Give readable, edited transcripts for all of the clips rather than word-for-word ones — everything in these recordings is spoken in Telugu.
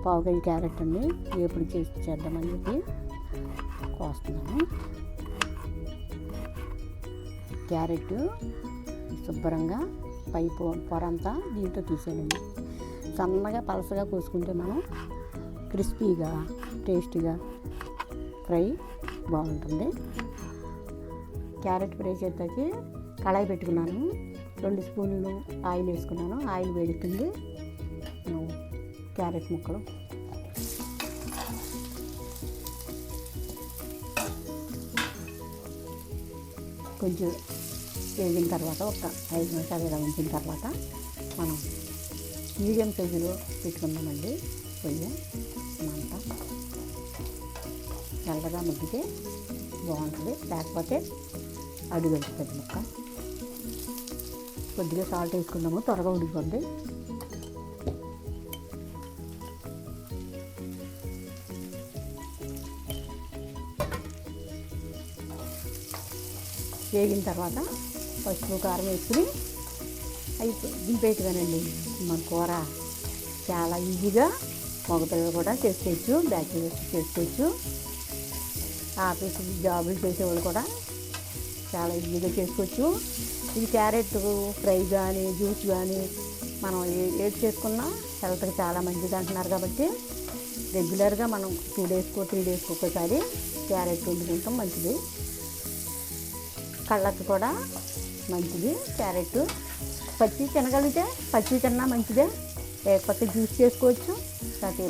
పావు కేజీ క్యారెట్ అండి ఎప్పుడు చేద్దామని చెప్పి కోస్తున్నాను. క్యారెట్ శుభ్రంగా పై పొర అంతా దీంతో తీసేయండి. సన్నగా పలసగా కోసుకుంటే మనం క్రిస్పీగా టేస్టీగా ఫ్రై బాగుంటుంది. క్యారెట్ ఫ్రై చేద్దాకి కళాయి పెట్టుకున్నాను. 2 స్పూన్లు ఆయిల్ వేసుకున్నాను. ఆయిల్ వేడుతుంది. క్యారెట్ ముక్కలు కొంచెం వేగిన తర్వాత ఒక 5 నిమిషాలు ఇలా ఉంచిన తర్వాత మనం మీడియం సైజులో పెట్టుకుందామండి. పొయ్యి మంట చల్లగా మగ్గితే బాగుంటుంది, లేకపోతే అడుగు వెళ్తుంది ముక్క. కొద్దిగా సాల్ట్ వేసుకుందాము, త్వరగా ఉడికిపోద్ది. వేగిన తర్వాత పసుపు కారం వేసుకుని దింపేయటమేనండి. మన కూర చాలా ఈజీగా మగపిల్లలు కూడా చేసుకోవచ్చు, బ్యాచిలర్స్ చేసుకోవచ్చు, ఆఫీస్ జాబులు చేసేవాళ్ళు కూడా చాలా ఈజీగా చేసుకోవచ్చు. ఇది క్యారెట్ ఫ్రై కానీ జ్యూస్ కానీ మనం ఏది చేసుకున్నా హెల్త్కి చాలా మంచిది అంటున్నారు. కాబట్టి రెగ్యులర్గా మనం 2 డేస్కో 3 డేస్కో ఒకసారి క్యారెట్ వండుకుంటాం, మంచిది. కళ్ళకి కూడా మంచిది. క్యారెట్ పచ్చి తినగలిగితే పచ్చి తిన్నా మంచిదే, లేకపోతే జ్యూస్ చేసుకోవచ్చు. ప్రతి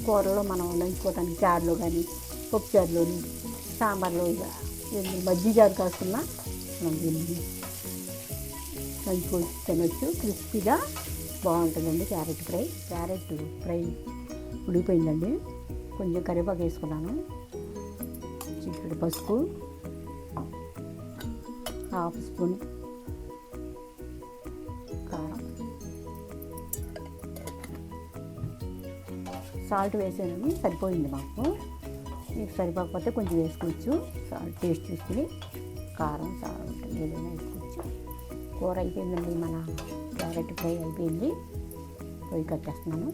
కూరలో మనం నంచుకోవడానికి చారులో కానీ పప్పు చారులోని సాంబార్లో మజ్జిగ చారు కాసుకున్నా మనం దీన్ని నంచుకోవచ్చు, తినొచ్చు. క్రిస్పీగా బాగుంటుందండి క్యారెట్ ఫ్రై. క్యారెట్ ఫ్రై ఉడికిపోయిందండి. కొంచెం కరివేపాకు వేసుకున్నాను, చిటికెడు పసుపు, 1/2 స్పూన్ కారం, సాల్ట్ వేసాను. సరిపోయింది మాకు. మీకు సరిపోకపోతే కొంచెం వేసుకోవచ్చు. సాల్ట్ టేస్ట్ చూసుకుని కారం సాల్ట్ ఏదైనా వేసుకోవచ్చు. కూర అయిపోయిందండి, మన క్యారెట్ ఫ్రై అయిపోయింది. పొయ్యి కట్టేస్తున్నాను.